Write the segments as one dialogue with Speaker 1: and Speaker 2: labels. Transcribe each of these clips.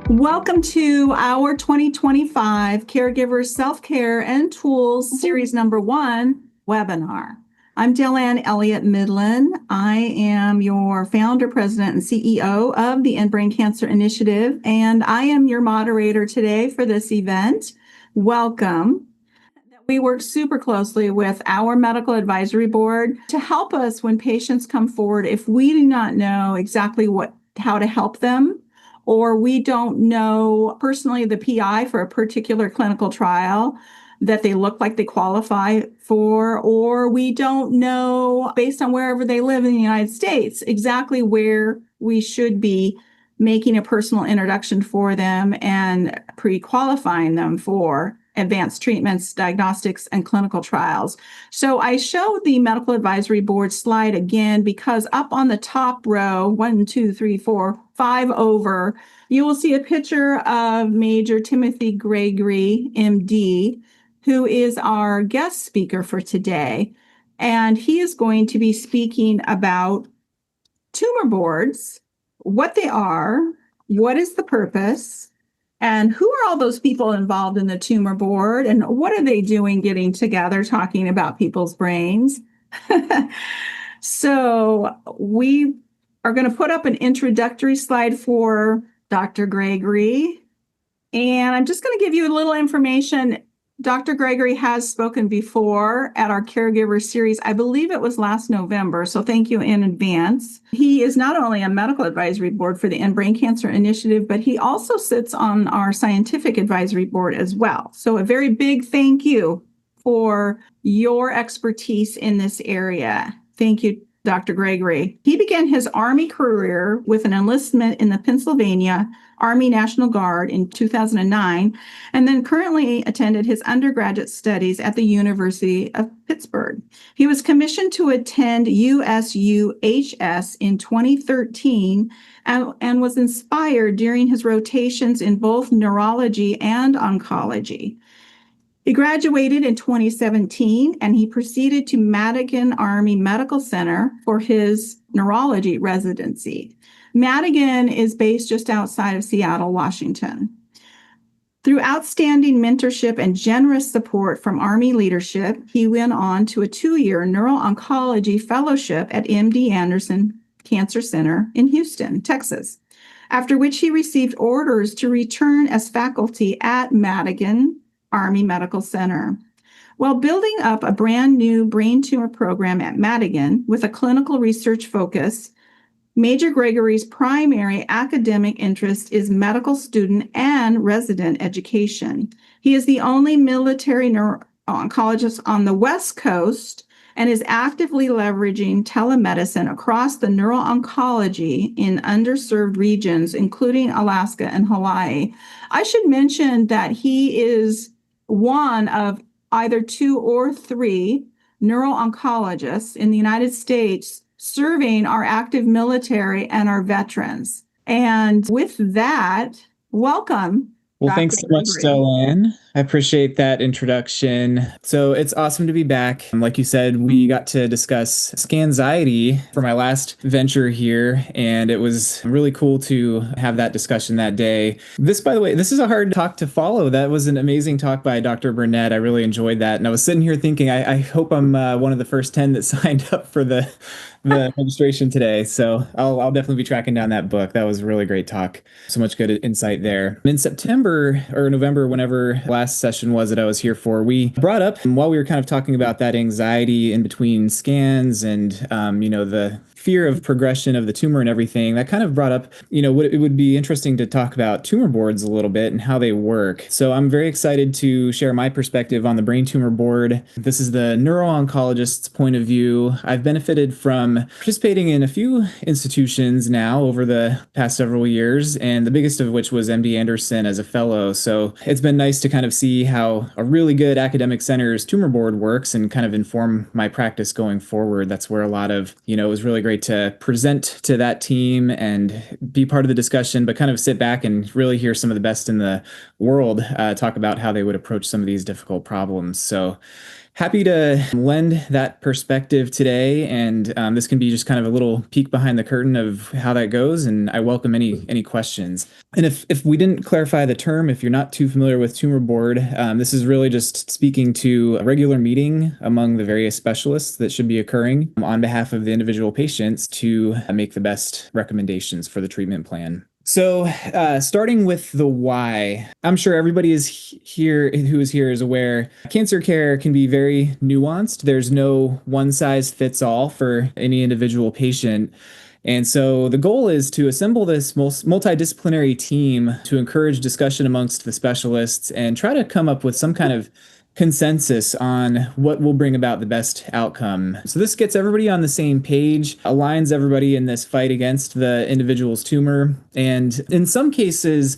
Speaker 1: Welcome to our 2025 Caregiver Self-Care and Tools Series number 1 webinar. I'm Delane Elliott Midland. I am your founder, president, and CEO of the End Brain Cancer Initiative, and I am your moderator today for this event. Welcome. We work super closely with our medical advisory board to help us when patients come forward if we do not know exactly how to help them, or we don't know personally the PI for a particular clinical trial that they look like they qualify for, or we don't know, based on wherever they live in the United States, exactly where we should be making a personal introduction for them and pre-qualifying them for advanced treatments, diagnostics, and clinical trials. So I showed the medical advisory board slide again because up on the top row, 1, 2, 3, 4, 5 over, you will see a picture of Major Timothy Gregory, MD, who is our guest speaker for today. And he is going to be speaking about tumor boards, what they are, what is the purpose, and who are all those people involved in the tumor board, and what are they doing getting together talking about people's brains? So we are going to put up an introductory slide for Dr. Gregory, and I'm just going to give you a little information. Dr. Gregory has spoken before at our caregiver series. I believe it was last November, so thank you in advance. He is not only a medical advisory board for the End Brain Cancer Initiative, but he also sits on our scientific advisory board as well. So a very big thank you for your expertise in this area. Thank you, Dr. Gregory. He began his Army career with an enlistment in the Pennsylvania Army National Guard in 2009, and then currently attended his undergraduate studies at the University of Pittsburgh. He was commissioned to attend USUHS in 2013 and was inspired during his rotations in both neurology and oncology. He graduated in 2017 and he proceeded to Madigan Army Medical Center for his neurology residency. Madigan is based just outside of Seattle, Washington. Through outstanding mentorship and generous support from Army leadership, he went on to a 2-year neuro-oncology fellowship at MD Anderson Cancer Center in Houston, Texas, after which he received orders to return as faculty at Madigan Army Medical Center. While building up a brand new brain tumor program at Madigan with a clinical research focus, Major Gregory's primary academic interest is medical student and resident education. He is the only military neuro-oncologist on the West Coast and is actively leveraging telemedicine across the neuro-oncology in underserved regions, including Alaska and Hawaii. I should mention that he is one of either 2 or 3 neuro-oncologists in the United States serving our active military and our veterans. And with that, welcome.
Speaker 2: Well, thanks so much, Delane. I appreciate that introduction. So it's awesome to be back. Like you said, we got to discuss scanxiety for my last venture here, and it was really cool to have that discussion that day. This, by the way, this is a hard talk to follow. That was an amazing talk by Dr. Burnett. I really enjoyed that. And I was sitting here thinking, I hope I'm one of the first 10 that signed up for the registration today. So I'll definitely be tracking down that book. That was a really great talk. So much good insight there. In September or November, whenever last session was that I was here for, we brought up while we were kind of talking about that anxiety in between scans and, the fear of progression of the tumor and everything, that kind of brought up, it would be interesting to talk about tumor boards a little bit and how they work. So I'm very excited to share my perspective on the brain tumor board. This is the neuro-oncologist's point of view. I've benefited from participating in a few institutions now over the past several years, and the biggest of which was MD Anderson as a fellow. So it's been nice to kind of see how a really good academic center's tumor board works and kind of inform my practice going forward. That's where a lot of, it was really great to present to that team and be part of the discussion, but kind of sit back and really hear some of the best in the world talk about how they would approach some of these difficult problems. So happy to lend that perspective today, and this can be just kind of a little peek behind the curtain of how that goes. And I welcome any questions. And if we didn't clarify the term, if you're not too familiar with tumor board, this is really just speaking to a regular meeting among the various specialists that should be occurring on behalf of the individual patients to make the best recommendations for the treatment plan. So, starting with the why, I'm sure everybody is here who is here is aware cancer care can be very nuanced. There's no one size fits all for any individual patient. And so the goal is to assemble this multidisciplinary team to encourage discussion amongst the specialists and try to come up with some kind of consensus on what will bring about the best outcome. So this gets everybody on the same page, aligns everybody in this fight against the individual's tumor. And in some cases,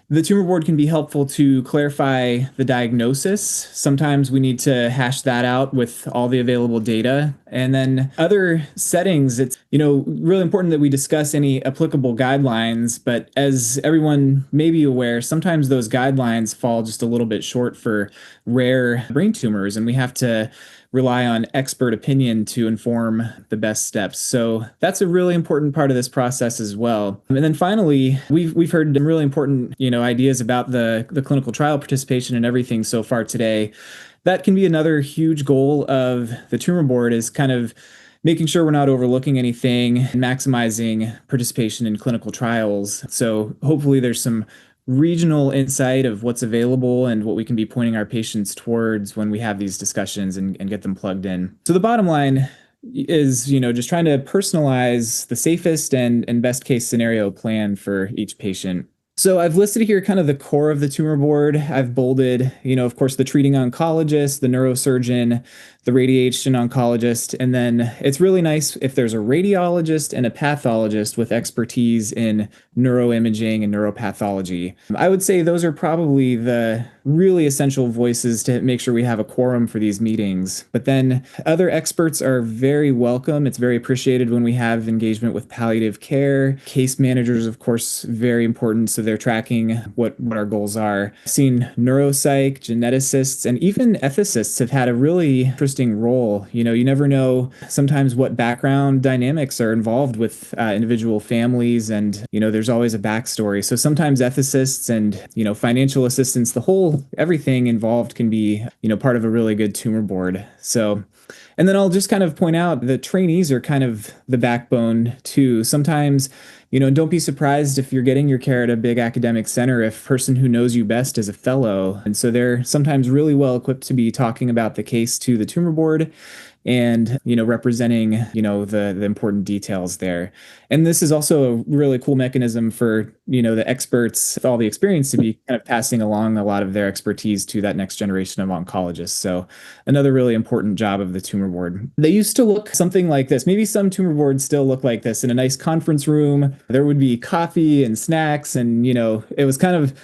Speaker 2: the tumor board can be helpful to clarify the diagnosis. Sometimes we need to hash that out with all the available data. And then other settings, it's, really important that we discuss any applicable guidelines. But as everyone may be aware, sometimes those guidelines fall just a little bit short for rare brain tumors, and we have to rely on expert opinion to inform the best steps. So that's a really important part of this process as well. And then finally, we've heard some really important, ideas about the clinical trial participation and everything so far today. That can be another huge goal of the tumor board, is kind of making sure we're not overlooking anything and maximizing participation in clinical trials. So hopefully there's some regional insight of what's available and what we can be pointing our patients towards when we have these discussions and get them plugged in. So the bottom line is, just trying to personalize the safest and best case scenario plan for each patient. So I've listed here kind of the core of the tumor board. I've bolded, of course, the treating oncologist, the neurosurgeon, the radiation oncologist, and then it's really nice if there's a radiologist and a pathologist with expertise in neuroimaging and neuropathology. I would say those are probably the really essential voices to make sure we have a quorum for these meetings. But then other experts are very welcome. It's very appreciated when we have engagement with palliative care. Case managers, of course, very important. So they're tracking what our goals are. I've seen neuropsych, geneticists, and even ethicists have had a really interesting role. You never know sometimes what background dynamics are involved with individual families, and there's always a backstory. So sometimes ethicists and financial assistance, the whole everything involved can be part of a really good tumor board. So, and then I'll just kind of point out the trainees are kind of the backbone too. Sometimes, don't be surprised if you're getting your care at a big academic center if person who knows you best is a fellow. And so they're sometimes really well equipped to be talking about the case to the tumor board and representing the important details there. And this is also a really cool mechanism for the experts with all the experience to be kind of passing along a lot of their expertise to that next generation of oncologists. So another really important job of the tumor board. They used to look something like this. Maybe some tumor boards still look like this. In a nice conference room, there would be coffee and snacks, and it was kind of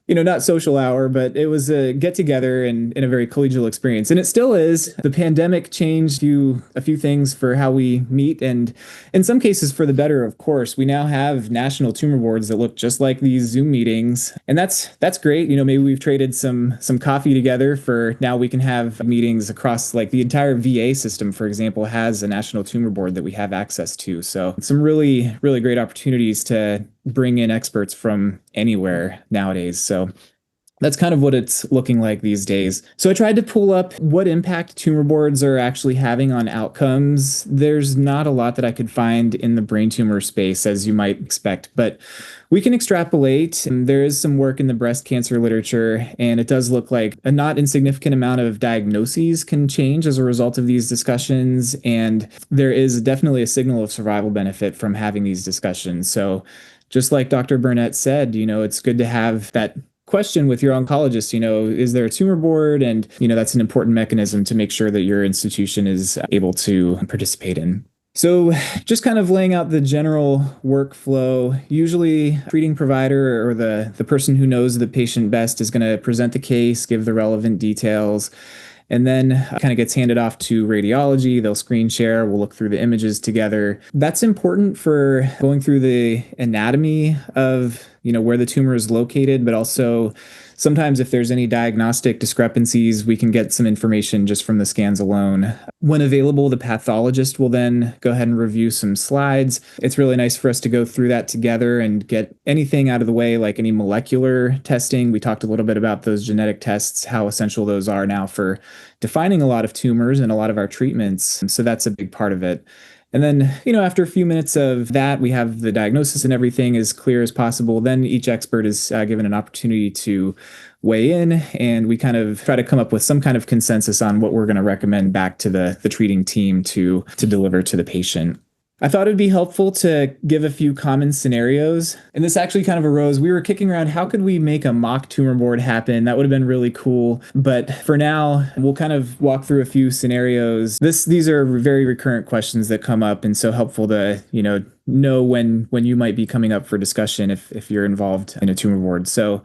Speaker 2: not social hour, but it was a get together and in a very collegial experience. And it still is. The pandemic changed a few things for how we meet, and in some cases for the better, of course. We now have national tumor boards that look just like these Zoom meetings. And that's great. Maybe we've traded some coffee together for now we can have meetings across, like the entire VA system, for example, has a national tumor board that we have access to. So some really, really great opportunities to bring in experts from anywhere nowadays. So that's kind of what it's looking like these days. So I tried to pull up what impact tumor boards are actually having on outcomes. There's not a lot that I could find in the brain tumor space, as you might expect, but we can extrapolate. And there is some work in the breast cancer literature, and it does look like a not insignificant amount of diagnoses can change as a result of these discussions. And there is definitely a signal of survival benefit from having these discussions. So just like Dr. Burnett said, it's good to have that question with your oncologist, is there a tumor board? And, that's an important mechanism to make sure that your institution is able to participate in. So just kind of laying out the general workflow, usually treating provider or the person who knows the patient best is going to present the case, give the relevant details, and then kind of gets handed off to radiology. They'll screen share. We'll look through the images together. That's important for going through the anatomy of where the tumor is located, but also sometimes if there's any diagnostic discrepancies, we can get some information just from the scans alone. When available, the pathologist will then go ahead and review some slides. It's really nice for us to go through that together and get anything out of the way, like any molecular testing. We talked a little bit about those genetic tests, how essential those are now for defining a lot of tumors and a lot of our treatments. And so that's a big part of it. And then, after a few minutes of that, we have the diagnosis and everything as clear as possible. Then each expert is given an opportunity to weigh in, and we kind of try to come up with some kind of consensus on what we're going to recommend back to the treating team to deliver to the patient. I thought it'd be helpful to give a few common scenarios. And this actually kind of arose. We were kicking around, how could we make a mock tumor board happen? That would have been really cool. But for now, we'll kind of walk through a few scenarios. These are very recurrent questions that come up, and so helpful to, know when you might be coming up for discussion if you're involved in a tumor board. So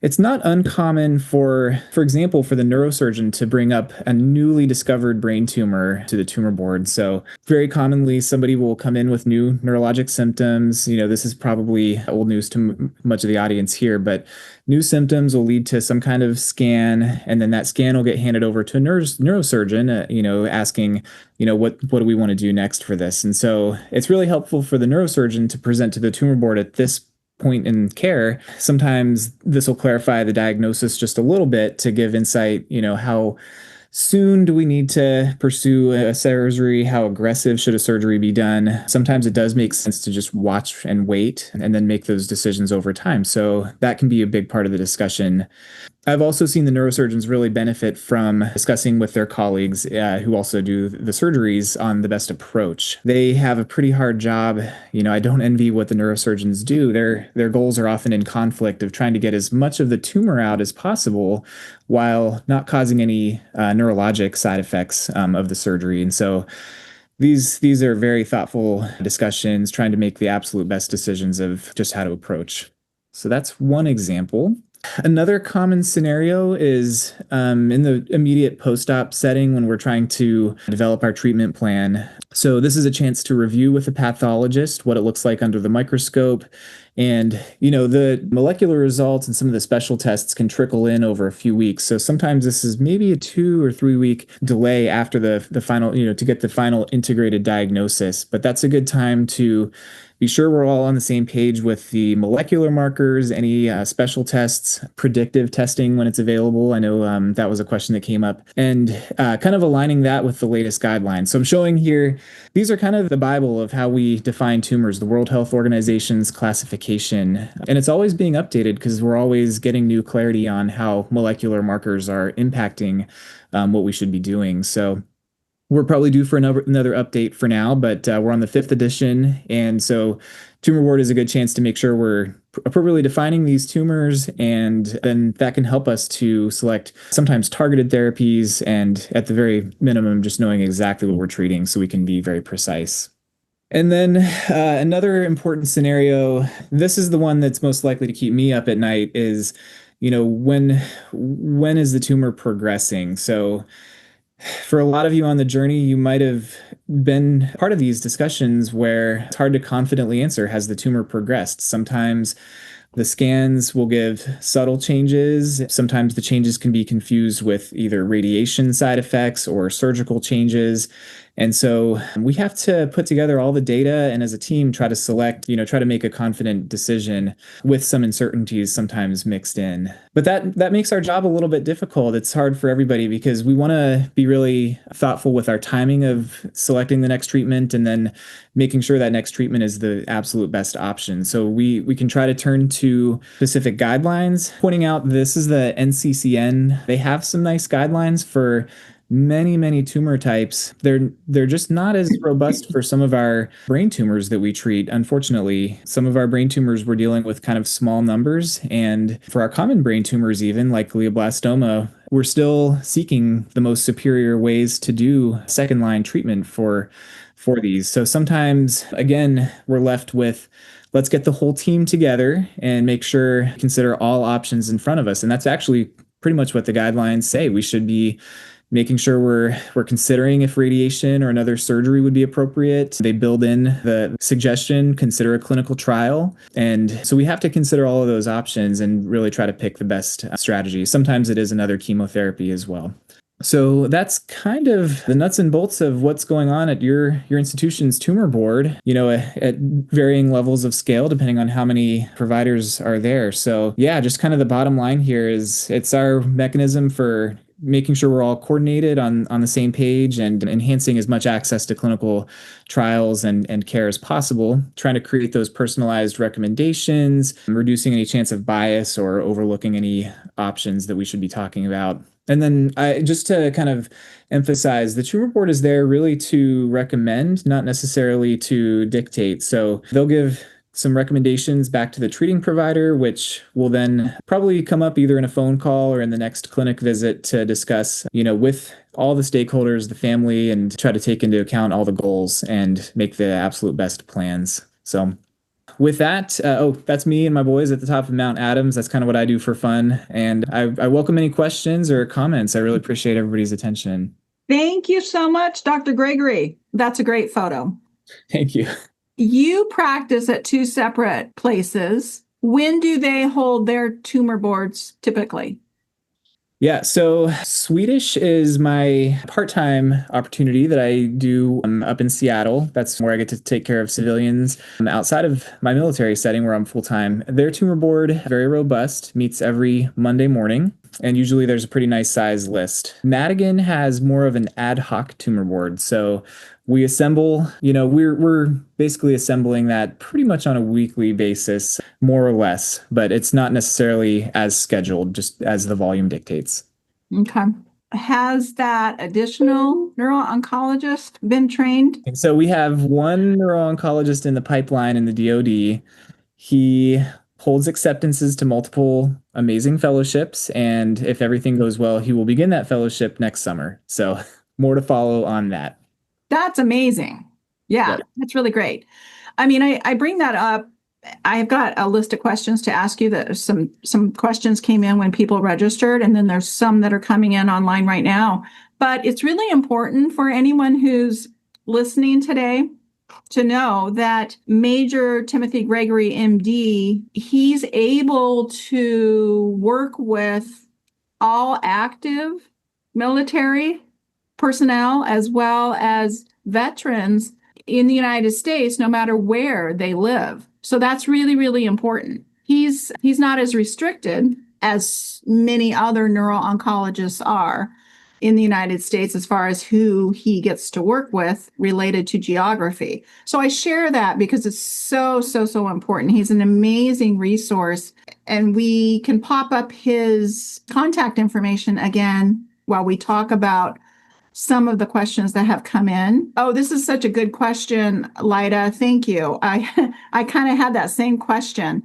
Speaker 2: it's not uncommon for example, for the neurosurgeon to bring up a newly discovered brain tumor to the tumor board. So very commonly, somebody will come in with new neurologic symptoms. This is probably old news to much of the audience here, but new symptoms will lead to some kind of scan, and then that scan will get handed over to a neurosurgeon, asking, what do we want to do next for this? And so it's really helpful for the neurosurgeon to present to the tumor board at this point in care. Sometimes this will clarify the diagnosis just a little bit to give insight, how soon do we need to pursue a surgery? How aggressive should a surgery be done? Sometimes it does make sense to just watch and wait and then make those decisions over time. So that can be a big part of the discussion. I've also seen the neurosurgeons really benefit from discussing with their colleagues who also do the surgeries on the best approach. They have a pretty hard job. I don't envy what the neurosurgeons do. Their goals are often in conflict of trying to get as much of the tumor out as possible while not causing any neurologic side effects of the surgery. And so these are very thoughtful discussions, trying to make the absolute best decisions of just how to approach. So that's one example. Another common scenario is in the immediate post-op setting when we're trying to develop our treatment plan. So this is a chance to review with a pathologist what it looks like under the microscope. And, the molecular results and some of the special tests can trickle in over a few weeks. So sometimes this is maybe a 2 or 3 week delay after the final, to get the final integrated diagnosis. But that's a good time to be sure we're all on the same page with the molecular markers, any special tests, predictive testing when it's available. I know that was a question that came up, and kind of aligning that with the latest guidelines. So I'm showing here, these are kind of the Bible of how we define tumors, the World Health Organization's classification. And it's always being updated because we're always getting new clarity on how molecular markers are impacting what we should be doing. So we're probably due for another update for now, but we're on the 5th edition. And so tumor board is a good chance to make sure we're appropriately defining these tumors, and then that can help us to select sometimes targeted therapies, and at the very minimum, just knowing exactly what we're treating so we can be very precise. And then another important scenario, this is the one that's most likely to keep me up at night, is, when is the tumor progressing? So for a lot of you on the journey, you might have been part of these discussions where it's hard to confidently answer, has the tumor progressed? Sometimes the scans will give subtle changes. Sometimes the changes can be confused with either radiation side effects or surgical changes. And so we have to put together all the data and as a team try to select, try to make a confident decision with some uncertainties sometimes mixed in. But that makes our job a little bit difficult. It's hard for everybody because we want to be really thoughtful with our timing of selecting the next treatment and then making sure that next treatment is the absolute best option. So we can try to turn to specific guidelines, pointing out this is the NCCN. They have some nice guidelines for many tumor types. They're just not as robust for some of our brain tumors that we treat. Unfortunately, some of our brain tumors we're dealing with kind of small numbers, and for our common brain tumors, even like glioblastoma, we're still seeking the most superior ways to do second line treatment for these. So sometimes, again, we're left with, let's get the whole team together and make sure, consider all options in front of us. And that's actually pretty much what the guidelines say. We should be making sure we're considering if radiation or another surgery would be appropriate. They build in the suggestion, consider a clinical trial. And so we have to consider all of those options and really try to pick the best strategy. Sometimes it is another chemotherapy as well. So that's kind of the nuts and bolts of what's going on at your institution's tumor board, at varying levels of scale, depending on how many providers are there. So yeah, just kind of the bottom line here is it's our mechanism for making sure we're all coordinated on the same page and enhancing as much access to clinical trials and care as possible, trying to create those personalized recommendations, reducing any chance of bias or overlooking any options that we should be talking about. And then just to kind of emphasize, the tumor board is there really to recommend, not necessarily to dictate. So they'll give some recommendations back to the treating provider, which will then probably come up either in a phone call or in the next clinic visit to discuss, with all the stakeholders, the family, and try to take into account all the goals and make the absolute best plans. So with that, that's me and my boys at the top of Mount Adams. That's kind of what I do for fun. And I welcome any questions or comments. I really appreciate everybody's attention.
Speaker 1: Thank you so much, Dr. Gregory. That's a great photo.
Speaker 2: Thank you.
Speaker 1: You practice at two separate places. When do they hold their tumor boards typically?
Speaker 2: Yeah, so Swedish is my part-time opportunity that I do up in Seattle. That's where I get to take care of civilians outside of my military setting where I'm full-time. Their tumor board, very robust, meets every Monday morning, and usually there's a pretty nice size list. Madigan has more of an ad hoc tumor board, so we assemble, we're basically assembling that pretty much on a weekly basis, more or less, but it's not necessarily as scheduled, just as the volume dictates.
Speaker 1: Okay. Has that additional neuro-oncologist been trained?
Speaker 2: And so we have one neuro-oncologist in the pipeline in the DoD. He holds acceptances to multiple amazing fellowships, and if everything goes well, he will begin that fellowship next summer. So more to follow on that.
Speaker 1: That's amazing. Yeah, right. That's really great. I mean, I bring that up. I've got a list of questions to ask you. That some questions came in when people registered, and then there's some that are coming in online right now. But it's really important for anyone who's listening today to know that Major Timothy Gregory, MD, he's able to work with all active military personnel as well as veterans in the United States, no matter where they live. So that's really, really important. He's not as restricted as many other neuro-oncologists are in the United States as far as who he gets to work with related to geography. So I share that because it's so important. He's an amazing resource, and we can pop up his contact information again while we talk about some of the questions that have come in. Oh, this is such a good question, Lyda. Thank you. I kind of had that same question.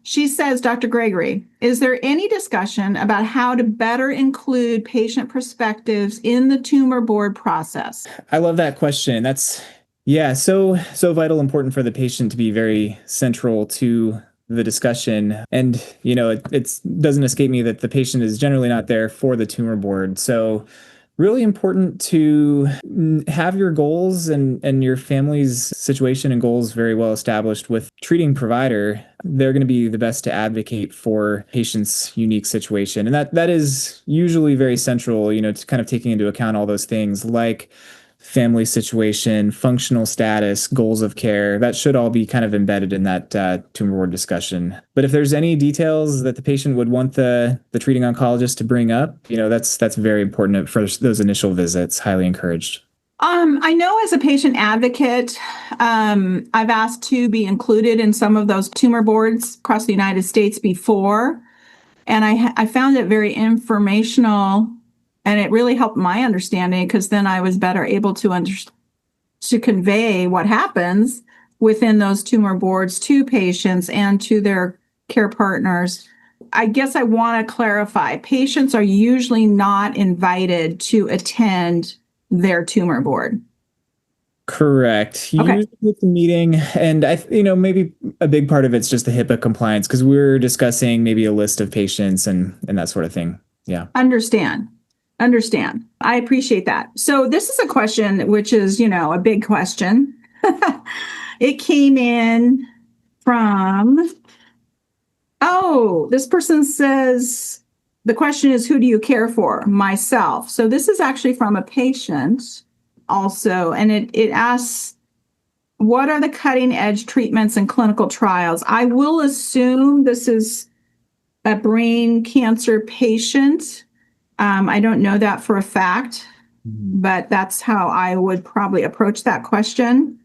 Speaker 1: She says, Dr. Gregory, is there any discussion about how to better include patient perspectives in the tumor board process?
Speaker 2: I love that question. That's, so vital, important for the patient to be very central to the discussion. And, it doesn't escape me that the patient is generally not there for the tumor board. So really important to have your goals and your family's situation and goals very well established with treating provider. They're going to be the best to advocate for patient's unique situation. And that is usually very central, to kind of taking into account all those things like family situation, functional status, goals of care. That should all be kind of embedded in that tumor board discussion. But if there's any details that the patient would want the treating oncologist to bring up, that's very important for those initial visits. Highly encouraged.
Speaker 1: I know as a patient advocate, I've asked to be included in some of those tumor boards across the United States before, and I found it very informational. And it really helped my understanding because then I was better able to convey what happens within those tumor boards to patients and to their care partners. I guess I want to clarify, patients are usually not invited to attend their tumor board.
Speaker 2: Correct.
Speaker 1: Okay.
Speaker 2: Usually with the meeting, and maybe a big part of it's just the HIPAA compliance because we're discussing maybe a list of patients and that sort of thing. Yeah.
Speaker 1: Understand. Understand. I appreciate that. So this is a question which is, a big question. It came in from, this person says, the question is, who do you care for? Myself. So this is actually from a patient also, and it asks, what are the cutting edge treatments and clinical trials? I will assume this is a brain cancer patient. I don't know that for a fact, but that's how I would probably approach that question.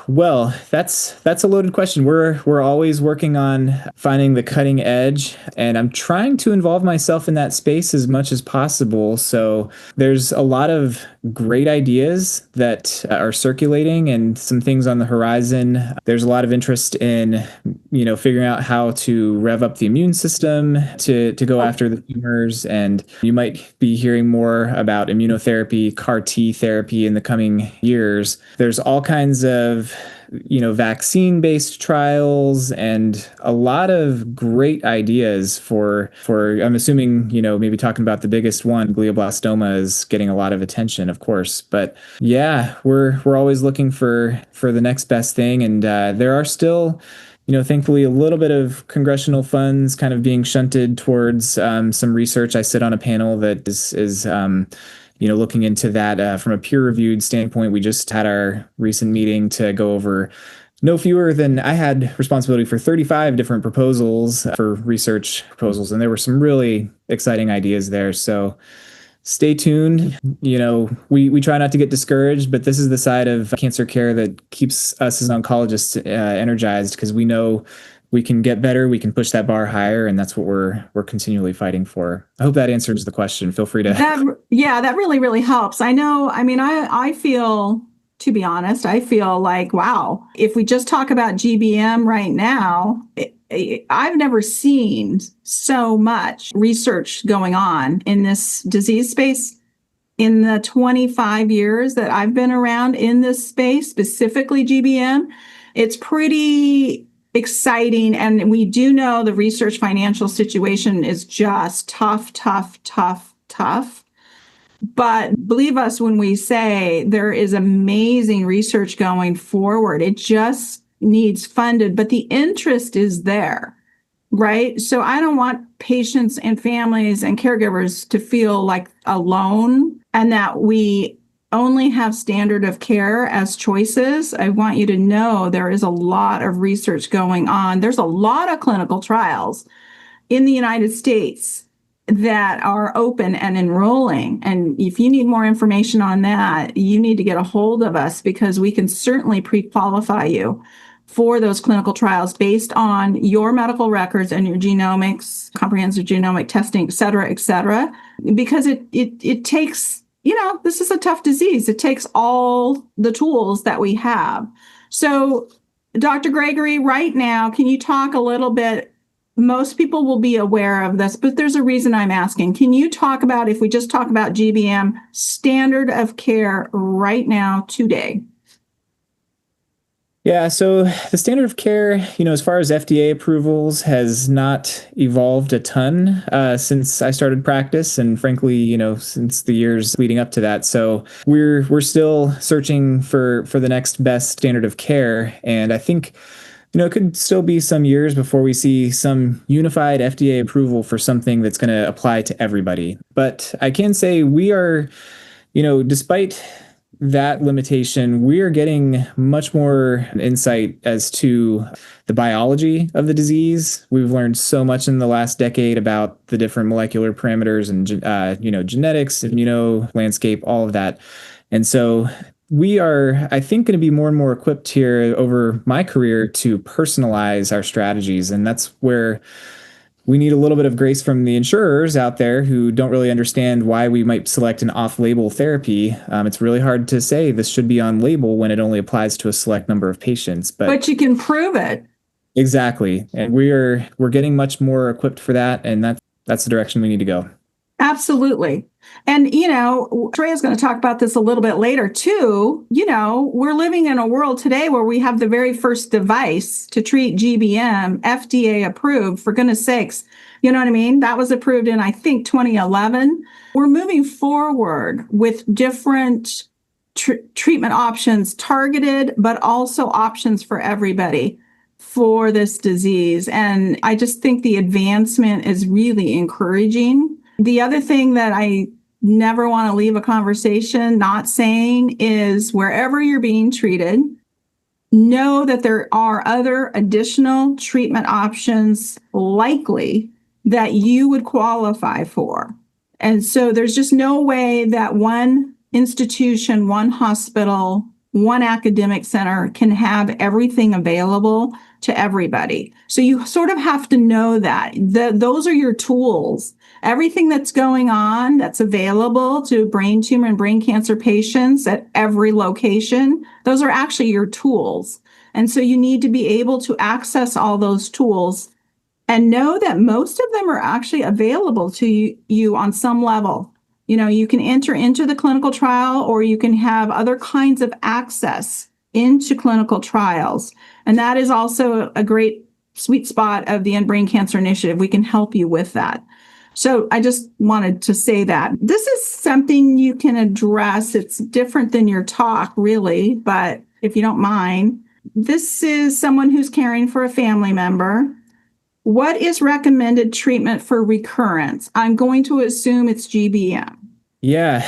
Speaker 2: Well, that's a loaded question. We're always working on finding the cutting edge, and I'm trying to involve myself in that space as much as possible. So there's a lot of great ideas that are circulating and some things on the horizon. There's a lot of interest in, figuring out how to rev up the immune system to go after the tumors. And you might be hearing more about immunotherapy, CAR T therapy in the coming years. There's all kinds of vaccine-based trials and a lot of great ideas for I'm assuming, maybe talking about the biggest one, glioblastoma is getting a lot of attention, of course. But yeah, we're always looking for the next best thing. And there are still, thankfully, a little bit of congressional funds kind of being shunted towards some research. I sit on a panel that is looking into that from a peer-reviewed standpoint. We just had our recent meeting to go over no fewer than I had responsibility for 35 different proposals for research proposals, and there were some really exciting ideas there. So stay tuned. We try not to get discouraged, but this is the side of cancer care that keeps us as oncologists energized, because we know we can get better, we can push that bar higher, and that's what we're continually fighting for. I hope that answers the question. Feel free to.
Speaker 1: That really, really helps. I feel, to be honest, I feel like, wow, if we just talk about GBM right now, I've never seen so much research going on in this disease space in the 25 years that I've been around in this space, specifically GBM. It's pretty exciting. And we do know the research financial situation is just tough. But believe us when we say there is amazing research going forward. It just needs funded, but the interest is there, right? So I don't want patients and families and caregivers to feel like alone and that we only have standard of care as choices. I want you to know there is a lot of research going on. There's a lot of clinical trials in the United States that are open and enrolling. And if you need more information on that, you need to get a hold of us, because we can certainly pre-qualify you for those clinical trials based on your medical records and your genomics, comprehensive genomic testing, et cetera, because it takes, this is a tough disease. It takes all the tools that we have. So Dr. Gregory, right now, can you talk a little bit? Most people will be aware of this, but there's a reason I'm asking. Can you talk about, if we just talk about GBM, standard of care right now today?
Speaker 2: Yeah, so the standard of care, as far as FDA approvals, has not evolved a ton since I started practice, and frankly, since the years leading up to that. So we're still searching for the next best standard of care, and I think it could still be some years before we see some unified FDA approval for something that's going to apply to everybody. But I can say we are, despite that limitation, we are getting much more insight as to the biology of the disease. We've learned so much in the last decade about the different molecular parameters and, genetics, immuno landscape, all of that. And so we are, I think, going to be more and more equipped here over my career to personalize our strategies. And that's where we need a little bit of grace from the insurers out there who don't really understand why we might select an off-label therapy. It's really hard to say this should be on label when it only applies to a select number of patients.
Speaker 1: But you can prove it.
Speaker 2: Exactly. And we're getting much more equipped for that. And that's the direction we need to go.
Speaker 1: Absolutely. And, Treya's going to talk about this a little bit later too. We're living in a world today where we have the very first device to treat GBM, FDA approved, for goodness sakes. You know what I mean? That was approved in, I think, 2011. We're moving forward with different treatment options, targeted, but also options for everybody for this disease. And I just think the advancement is really encouraging. The other thing that I never want to leave a conversation not saying is wherever you're being treated, know that there are other additional treatment options likely that you would qualify for. And so there's just no way that one institution, one hospital, one academic center can have everything available to everybody. So you sort of have to know that those are your tools. Everything that's going on that's available to brain tumor and brain cancer patients at every location, those are actually your tools. And so you need to be able to access all those tools and know that most of them are actually available to you on some level. You can enter into the clinical trial, or you can have other kinds of access into clinical trials. And that is also a great sweet spot of the End Brain Cancer Initiative. We can help you with that. So I just wanted to say that this is something you can address. It's different than your talk, really, but if you don't mind, this is someone who's caring for a family member. What is recommended treatment for recurrence? I'm going to assume it's GBM.
Speaker 2: Yeah.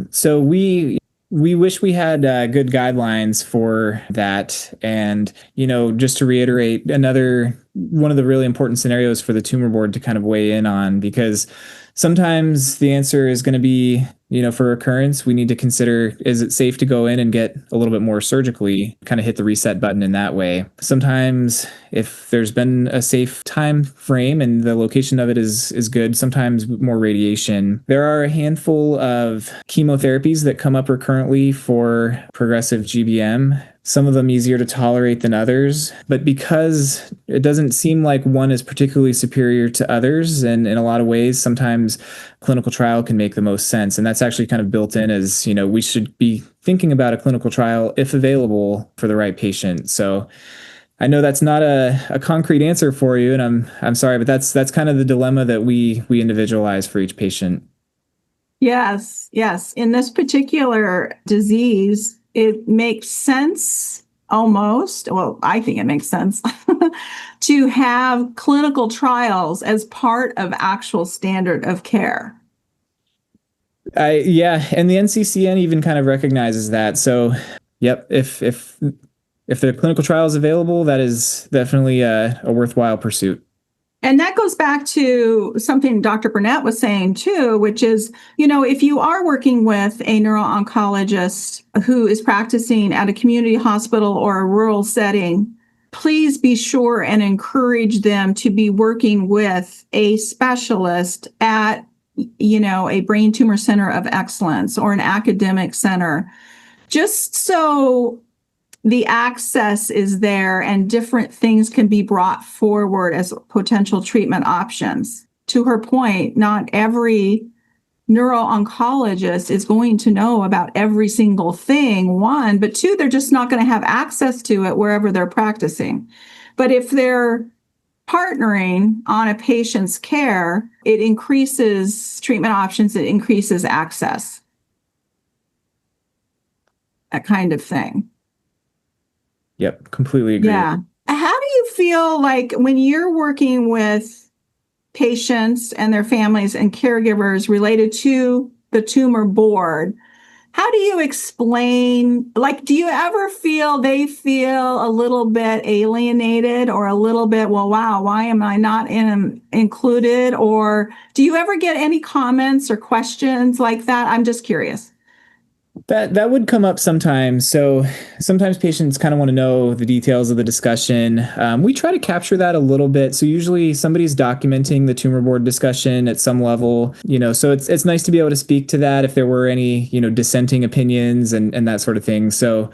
Speaker 2: So we wish we had good guidelines for that. And, just to reiterate, another one of the really important scenarios for the tumor board to kind of weigh in on, because sometimes the answer is going to be, for recurrence, we need to consider, is it safe to go in and get a little bit more surgically, kind of hit the reset button in that way. Sometimes if there's been a safe time frame and the location of it is good, sometimes more radiation. There are a handful of chemotherapies that come up recurrently for progressive GBM. Some of them easier to tolerate than others, but because it doesn't seem like one is particularly superior to others, and in a lot of ways, sometimes clinical trial can make the most sense. And that's actually kind of built in as, we should be thinking about a clinical trial if available for the right patient. So I know that's not a concrete answer for you, and I'm sorry, but that's kind of the dilemma that we individualize for each patient.
Speaker 1: Yes, yes. In this particular disease, it makes sense almost, well, I think it makes sense to have clinical trials as part of actual standard of care.
Speaker 2: Yeah, and the NCCN even kind of recognizes that. So, yep, if the clinical trial is available, that is definitely a worthwhile pursuit.
Speaker 1: And that goes back to something Dr. Burnett was saying too, which is, if you are working with a neuro-oncologist who is practicing at a community hospital or a rural setting, please be sure and encourage them to be working with a specialist at, a brain tumor center of excellence or an academic center, just so the access is there and different things can be brought forward as potential treatment options. To her point, not every neuro-oncologist is going to know about every single thing, one, but two, they're just not going to have access to it wherever they're practicing. But if they're partnering on a patient's care, it increases treatment options, it increases access, that kind of thing.
Speaker 2: Yep, completely agree.
Speaker 1: Yeah. How do you feel like when you're working with patients and their families and caregivers related to the tumor board? How do you explain, do you ever feel they feel a little bit alienated or a little bit, well, wow, why am I not included? Or do you ever get any comments or questions like that? I'm just curious.
Speaker 2: That would come up sometimes. So sometimes patients kind of want to know the details of the discussion. We try to capture that a little bit. So usually somebody's documenting the tumor board discussion at some level, so it's nice to be able to speak to that if there were any, dissenting opinions and that sort of thing. So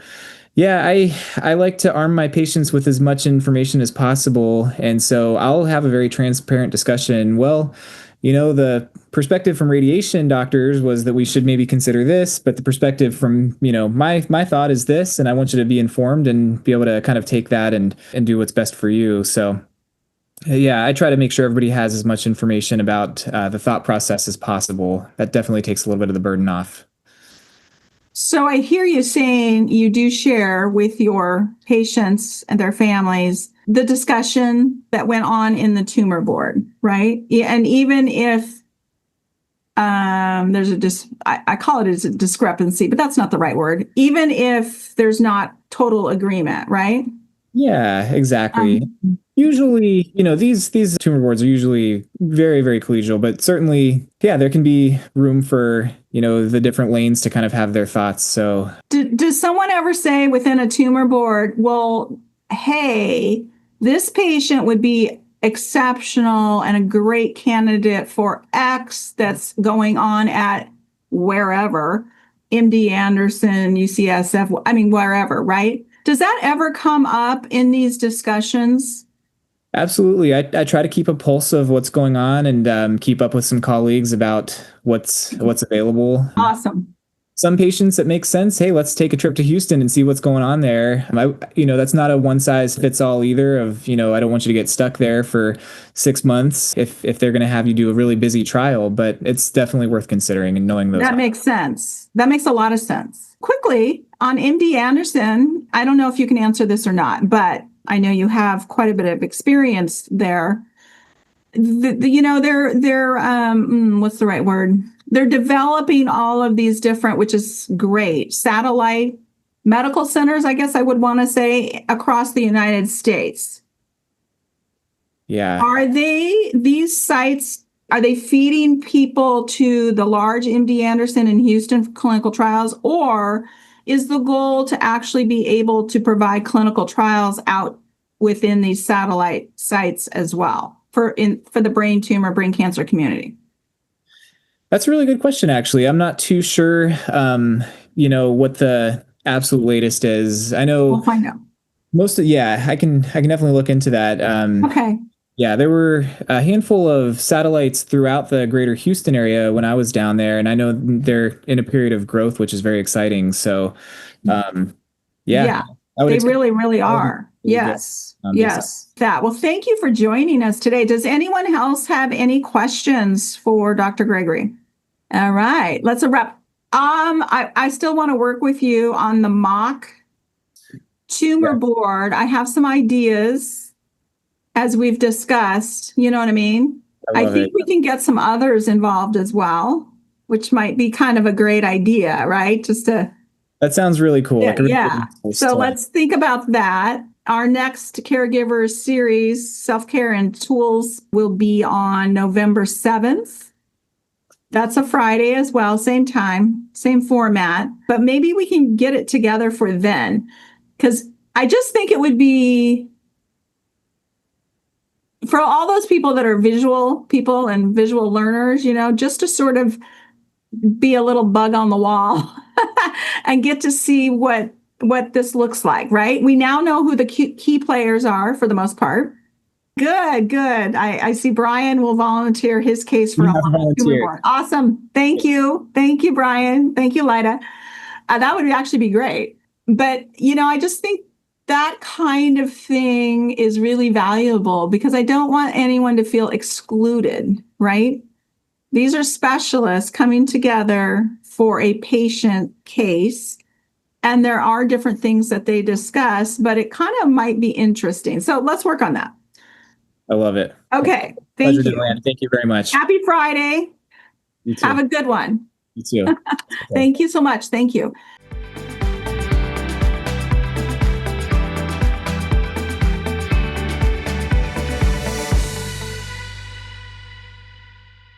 Speaker 2: yeah, I like to arm my patients with as much information as possible. And so I'll have a very transparent discussion. Well, the perspective from radiation doctors was that we should maybe consider this, but the perspective from, my thought is this, and I want you to be informed and be able to kind of take that and do what's best for you. So yeah, I try to make sure everybody has as much information about the thought process as possible. That definitely takes a little bit of the burden off.
Speaker 1: So I hear you saying you do share with your patients and their families the discussion that went on in the tumor board, right? And even if there's I call it as a discrepancy, but that's not the right word. Even if there's not total agreement, right?
Speaker 2: Yeah, exactly. Usually, these tumor boards are usually very, very collegial, but certainly, yeah, there can be room for, the different lanes to kind of have their thoughts. So
Speaker 1: does someone ever say within a tumor board, well, hey, this patient would be exceptional and a great candidate for X that's going on at wherever, MD Anderson, UCSF, I mean, wherever, right? Does that ever come up in these discussions?
Speaker 2: absolutely. I try to keep a pulse of what's going on and keep up with some colleagues about what's available.
Speaker 1: Awesome.
Speaker 2: Some patients it makes sense. Hey, let's take a trip to Houston and see what's going on there. That's not a one size fits all either. I don't want you to get stuck there for 6 months if they're going to have you do a really busy trial, but it's definitely worth considering and knowing those.
Speaker 1: That makes sense. That makes a lot of sense. Quickly on MD Anderson, I don't know if you can answer this or not, but I know you have quite a bit of experience there. They're what's the right word? They're developing all of these different, which is great, satellite medical centers, I guess I would want to say, across the United States.
Speaker 2: Yeah.
Speaker 1: Are these sites, are they feeding people to the large MD Anderson and Houston clinical trials, or is the goal to actually be able to provide clinical trials out within these satellite sites as well for the brain tumor, brain cancer community?
Speaker 2: That's a really good question, actually. I'm not too sure, what the absolute latest is. I know
Speaker 1: We'll find out.
Speaker 2: I can definitely look into that.
Speaker 1: Okay.
Speaker 2: Yeah, there were a handful of satellites throughout the greater Houston area when I was down there, and I know they're in a period of growth, which is very exciting. So,
Speaker 1: Yeah, they really, really are. Yes.
Speaker 2: Yes.
Speaker 1: That. Well, thank you for joining us today. Does anyone else have any questions for Dr. Gregory? All right, let's wrap. I still want to work with you on the mock tumor board. I have some ideas as we've discussed. You know what I mean? I think we can get some others involved as well, which might be kind of a great idea, right?
Speaker 2: That sounds really cool.
Speaker 1: Yeah. So let's think about that. Our next caregiver series, Self-Care and Tools, will be on November 7th. That's a Friday as well, same time, same format, but maybe we can get it together for then. Because I just think it would be, for all those people that are visual people and visual learners, just to sort of be a little bug on the wall and get to see what this looks like, right? We now know who the key players are for the most part. Good. I see Brian will volunteer his case for a tumor board. Awesome. Thank you, Brian. Thank you, Lyda. That would actually be great. But, I just think that kind of thing is really valuable because I don't want anyone to feel excluded, right? These are specialists coming together for a patient case, and there are different things that they discuss, but it kind of might be interesting. So let's work on that.
Speaker 2: I love it.
Speaker 1: Okay. Thank you.
Speaker 2: Joanne. Thank you very much.
Speaker 1: Happy Friday.
Speaker 2: You too.
Speaker 1: Have a good one.
Speaker 2: You too.
Speaker 1: Thank you so much. Thank you.